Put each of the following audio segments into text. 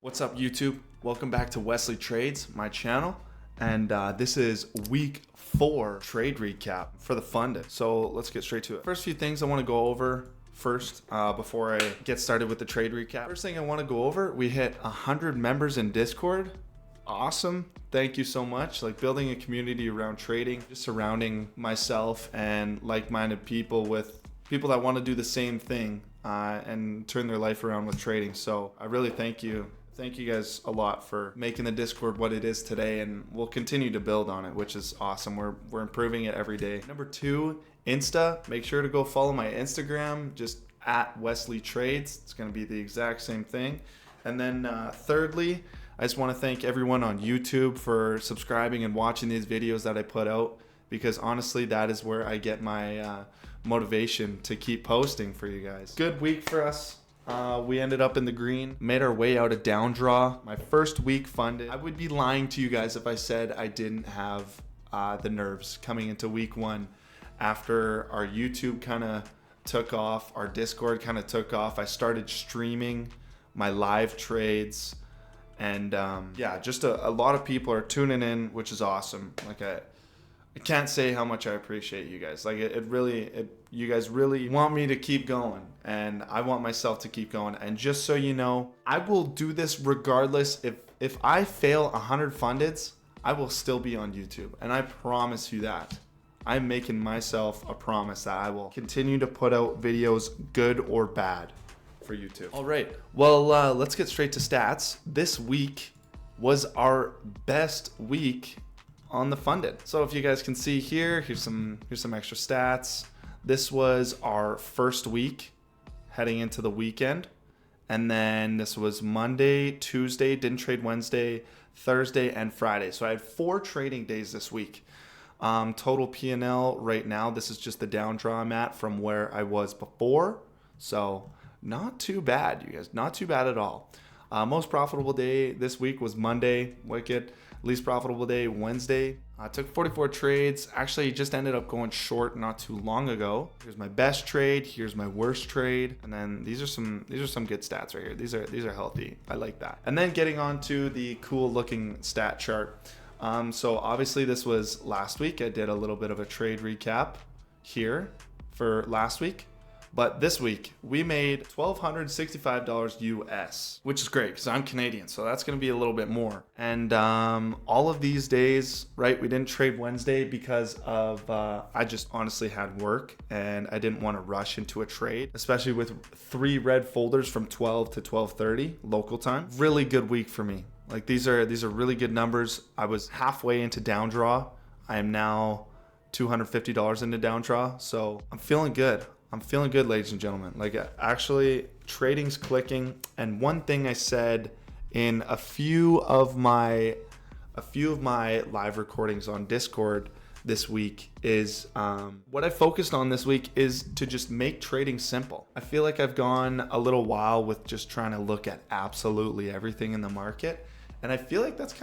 What's up, YouTube? Welcome back to Wesley Trades, my channel. And this is week 4 trade recap for the funded. So let's get straight to it. First few things I want to go over first before I get started with the trade recap. First thing I want to go over, we hit 100 members in Discord. Awesome. Thank you so much. Like, building a community around trading, just surrounding myself and like-minded people with people that want to do the same thing and turn their life around with trading. So I really thank you. Thank you guys a lot for making the Discord what it is today, and we'll continue to build on it, which is awesome. We're improving it every day. Number 2, Insta. Make sure to go follow my Instagram, just at Wesley Trades. It's going to be the exact same thing. And then thirdly, I just want to thank everyone on YouTube for subscribing and watching these videos that I put out, because honestly, that is where I get my motivation to keep posting for you guys. Good week for us. We ended up in the green, made our way out of down draw. My first week funded. I would be lying to you guys if I said I didn't have the nerves coming into week 1 after our YouTube kind of took off, our Discord kind of took off. I started streaming my live trades, and yeah, just a lot of people are tuning in, which is awesome. Like, I can't say how much I appreciate you guys. Like, you guys really want me to keep going, and I want myself to keep going. And just so you know, I will do this regardless. If I fail 100 fundeds, I will still be on YouTube, and I promise you that. I'm making myself a promise that I will continue to put out videos, good or bad, for YouTube. All right, well, let's get straight to stats. This week was our best week on the funded. So if you guys can see here, here's some extra stats. This was our first week heading into the weekend, and then this was Monday, Tuesday, didn't trade Wednesday, Thursday, and Friday. So I had 4 trading days this week. Total P&L right now, this is just the down draw I'm at from where I was before. So not too bad, you guys, not too bad at all. Most profitable day this week was Monday, wicked. Least profitable day, Wednesday. I took 44 trades. Actually, just ended up going short not too long ago. Here's my best trade. Here's my worst trade. And then these are some good stats right here. These are healthy. I like that. And then getting on to the cool looking stat chart. So obviously this was last week. I did a little bit of a trade recap here for last week. But this week, we made $1,265 US, which is great because I'm Canadian, so that's going to be a little bit more. And all of these days, right, we didn't trade Wednesday because of, I just honestly had work and I didn't want to rush into a trade, especially with 3 red folders from 12 to 12:30 local time. Really good week for me. Like, these are really good numbers. I was halfway into down draw. I am now $250 into down draw, so I'm feeling good. I'm feeling good, ladies and gentlemen. Like, actually, trading's clicking. And one thing I said in a few of my live recordings on Discord this week is what I focused on this week is to just make trading simple. I feel like I've gone a little while with just trying to look at absolutely everything in the market, and I feel like it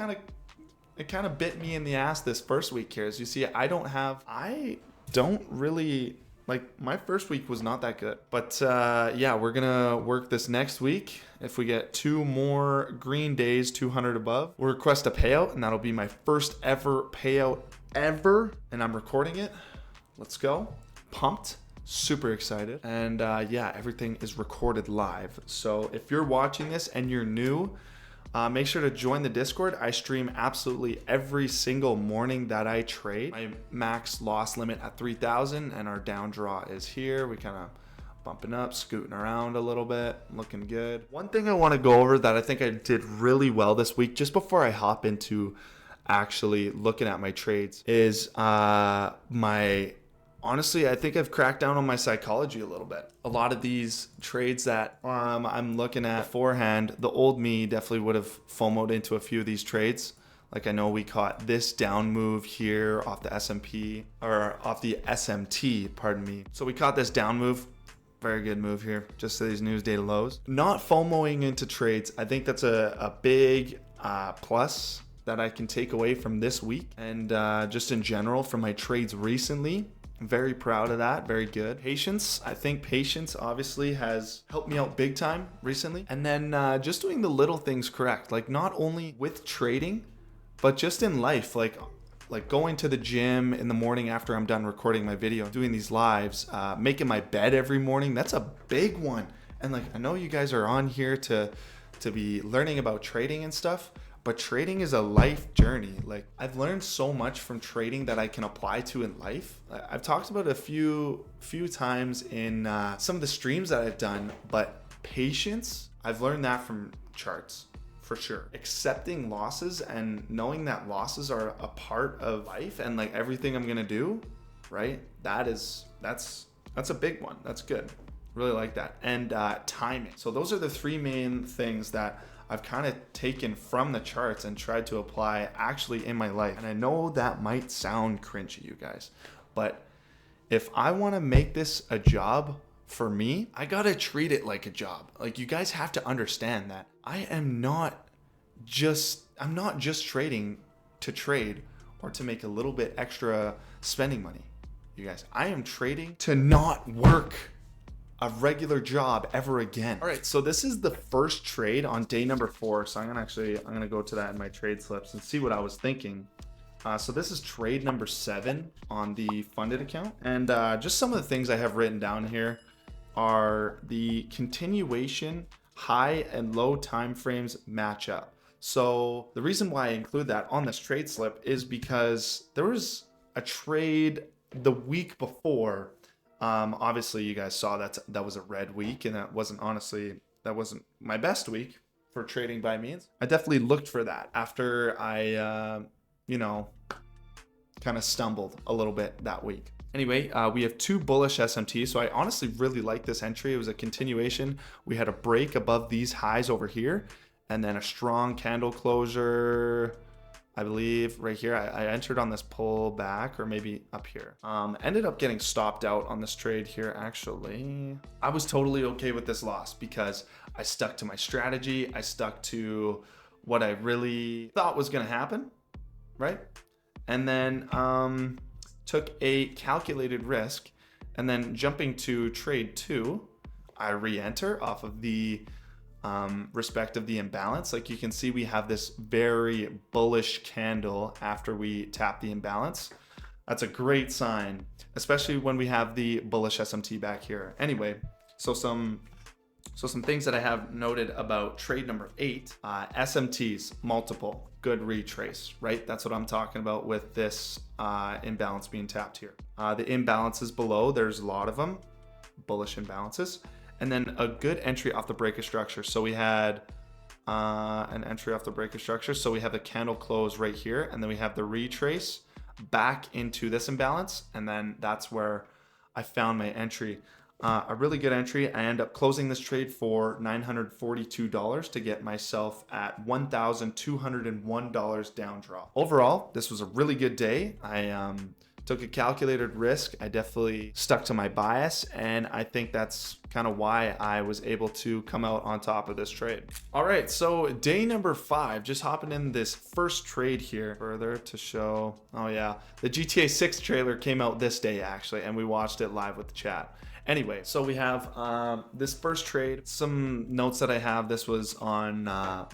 kind of bit me in the ass this first week here. As you see, I don't really. Like, my first week was not that good. But yeah, we're gonna work this next week. If we get 2 more green days, 200 above, we'll request a payout, and that'll be my first ever payout ever. And I'm recording it. Let's go. Pumped. Super excited. And yeah, everything is recorded live. So if you're watching this and you're new, make sure to join the Discord. I stream absolutely every single morning that I trade. My max loss limit at 3,000, and our down draw is here. We kind of bumping up, scooting around a little bit, looking good. One thing I want to go over that I think I did really well this week, just before I hop into actually looking at my trades, is honestly, I think I've cracked down on my psychology a little bit. A lot of these trades that I'm looking at beforehand, the old me definitely would have FOMO'd into a few of these trades. Like, I know we caught this down move here off the S&P, or off the SMT, pardon me. So we caught this down move. Very good move here, just to these news data lows. Not FOMOing into trades, I think that's a big plus that I can take away from this week. And just in general from my trades recently, Very proud of that. Very good. Patience. I think patience obviously has helped me out big time recently. And then just doing the little things correct, like not only with trading, but just in life, like going to the gym in the morning after I'm done recording my video, doing these lives, making my bed every morning. That's a big one. And like, I know you guys are on here to be learning about trading and stuff, but trading is a life journey. Like, I've learned so much from trading that I can apply to in life. I've talked about it a few times in some of the streams that I've done, but patience, I've learned that from charts for sure. Accepting losses and knowing that losses are a part of life and like everything I'm gonna do, right? That's a big one. That's good. Really like that. And timing. So those are the three main things that I've kind of taken from the charts and tried to apply actually in my life. And I know that might sound cringy, you guys, but if I want to make this a job for me, I gotta treat it like a job. Like, you guys have to understand that I'm not just trading to trade or to make a little bit extra spending money. You guys, I am trading to not work a regular job ever again. All right, so this is the first trade on day number 4. So I'm gonna go to that in my trade slips and see what I was thinking. So this is trade number 7 on the funded account. And just some of the things I have written down here are the continuation high and low time frames match up. So the reason why I include that on this trade slip is because there was a trade the week before. Obviously you guys saw that was a red week, and that wasn't my best week for trading by means. I definitely looked for that after I kind of stumbled a little bit that week. Anyway, we have 2 bullish SMTs, so I honestly really like this entry. It was a continuation. We had a break above these highs over here, and then a strong candle closure, I believe right here. I entered on this pull back, or maybe up here. Ended up getting stopped out on this trade here, actually. I was totally okay with this loss because I stuck to my strategy. I stuck to what I really thought was gonna happen, right? And then took a calculated risk, and then jumping to trade 2, I re-enter off of the respect of the imbalance. Like, you can see we have this very bullish candle after we tap the imbalance. That's a great sign, especially when we have the bullish SMT back here. Anyway, so some things that I have noted about trade number 8, SMTs, multiple, good retrace, right? That's what I'm talking about with this imbalance being tapped here. The imbalances below, there's a lot of them, bullish imbalances. And then a good entry off the break of structure. So we had an entry off the break of structure. So we have the candle close right here, and then we have the retrace back into this imbalance. And then that's where I found my entry. A really good entry. I end up closing this trade for $942 to get myself at $1,201 down draw. Overall, this was a really good day. I took a calculated risk. I definitely stuck to my bias, and I think that's kind of why I was able to come out on top of this trade. All right, so day number 5, just hopping in this first trade here further to show. Oh yeah, the GTA 6 trailer came out this day actually, and we watched it live with the chat. Anyway, so we have this first trade. Some notes that I have, this was on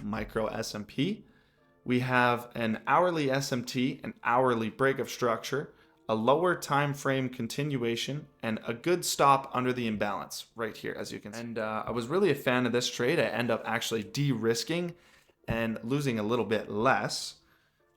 micro SMP. We have an hourly SMT, an hourly break of structure, a lower time frame continuation, and a good stop under the imbalance right here, as you can see. And I was really a fan of this trade. I end up actually de-risking and losing a little bit less.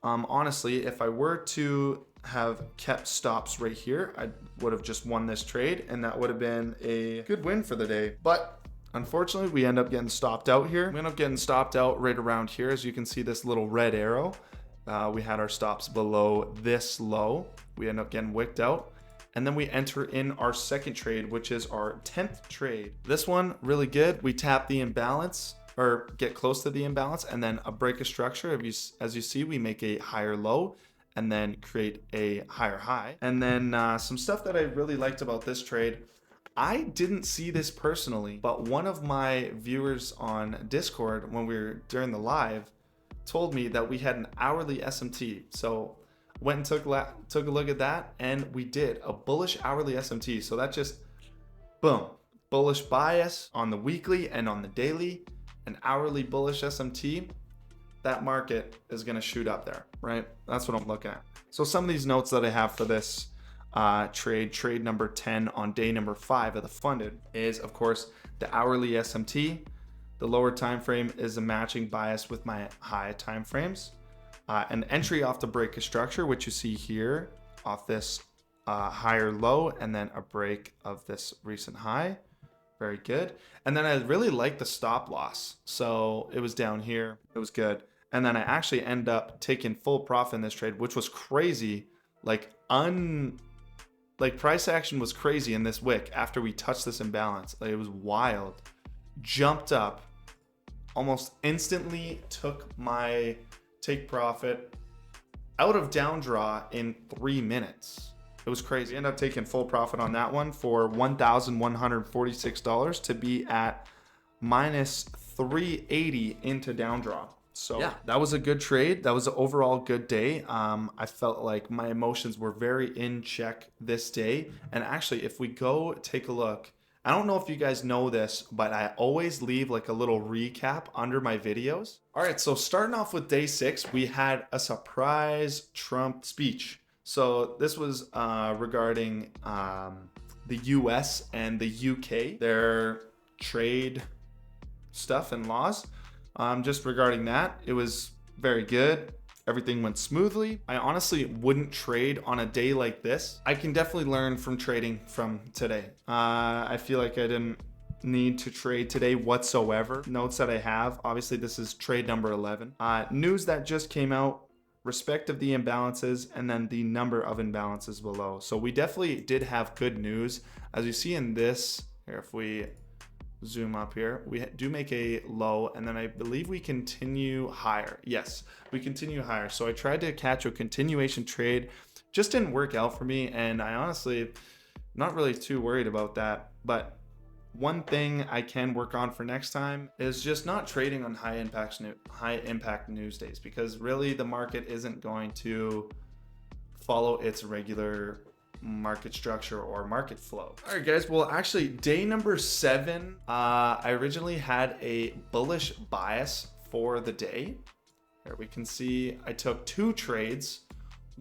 Honestly, if I were to have kept stops right here, I would have just won this trade, and that would have been a good win for the day. But unfortunately, we end up getting stopped out here. We end up getting stopped out right around here. As you can see, this little red arrow. We had our stops below this low. We end up getting wicked out. And then we enter in our second trade, which is our 10th trade. This one, really good. We tap the imbalance, or get close to the imbalance, and then a break of structure. As you see, we make a higher low and then create a higher high. And then some stuff that I really liked about this trade, I didn't see this personally, but one of my viewers on Discord when we were during the live told me that we had an hourly SMT. So went and took a look at that, and we did a bullish hourly SMT. So that just, boom, bullish bias on the weekly and on the daily, an hourly bullish SMT. That market is going to shoot up there, right? That's what I'm looking at. So some of these notes that I have for this trade number 10 on day number 5 of the funded is, of course, the hourly SMT. The lower time frame is a matching bias with my high time frames. An entry off the break of structure, which you see here off this higher low, and then a break of this recent high. Very good. And then I really like the stop loss. So it was down here. It was good. And then I actually end up taking full profit in this trade, which was crazy. Like price action was crazy in this wick after we touched this imbalance. Like, it was wild. Jumped up, almost instantly took my take profit out of down draw in 3 minutes. It was crazy. Ended up taking full profit on that one for $1,146 to be at minus 380 into down draw. So yeah, that was a good trade. That was an overall good day. I felt like my emotions were very in check this day. And actually, if we go take a look, I don't know if you guys know this, but I always leave like a little recap under my videos. All right, so starting off with day 6, we had a surprise Trump speech. So this was regarding the US and the UK, their trade stuff and laws. Just regarding that, it was very good. Everything went smoothly. I honestly wouldn't trade on a day like this. I can definitely learn from trading from today. I feel like I didn't need to trade today whatsoever. Notes that I have, obviously this is trade number 11. News that just came out, respect of the imbalances, and then the number of imbalances below. So we definitely did have good news. As you see in this, here, if we zoom up here, we do make a low, and then I believe we continue higher. Yes, we continue higher. So I tried to catch a continuation trade, just didn't work out for me, and I honestly not really too worried about that. But one thing I can work on for next time is just not trading on high impact news days, because really the market isn't going to follow its regular market structure or market flow. All right, guys. Well, actually, day number 7, I originally had a bullish bias for the day. There we can see I took 2 trades.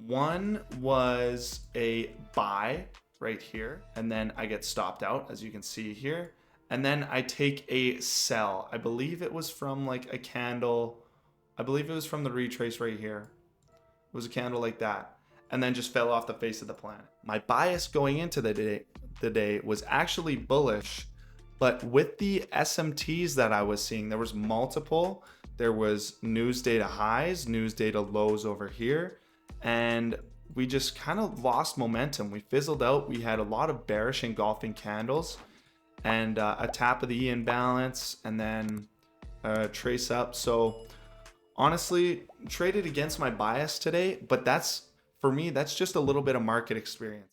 One was a buy right here, and then I get stopped out, as you can see here. And then I take a sell. I believe it was from like a candle. I believe it was from the retrace right here. It was a candle like that, and then just fell off the face of the planet. My bias going into the day was actually bullish, but with the SMTs that I was seeing, there was multiple. There was news data highs, news data lows over here, and we just kind of lost momentum. We fizzled out. We had a lot of bearish engulfing candles, and a tap of the E imbalance, and then trace up. So honestly, traded against my bias today, but that's, for me, that's just a little bit of market experience.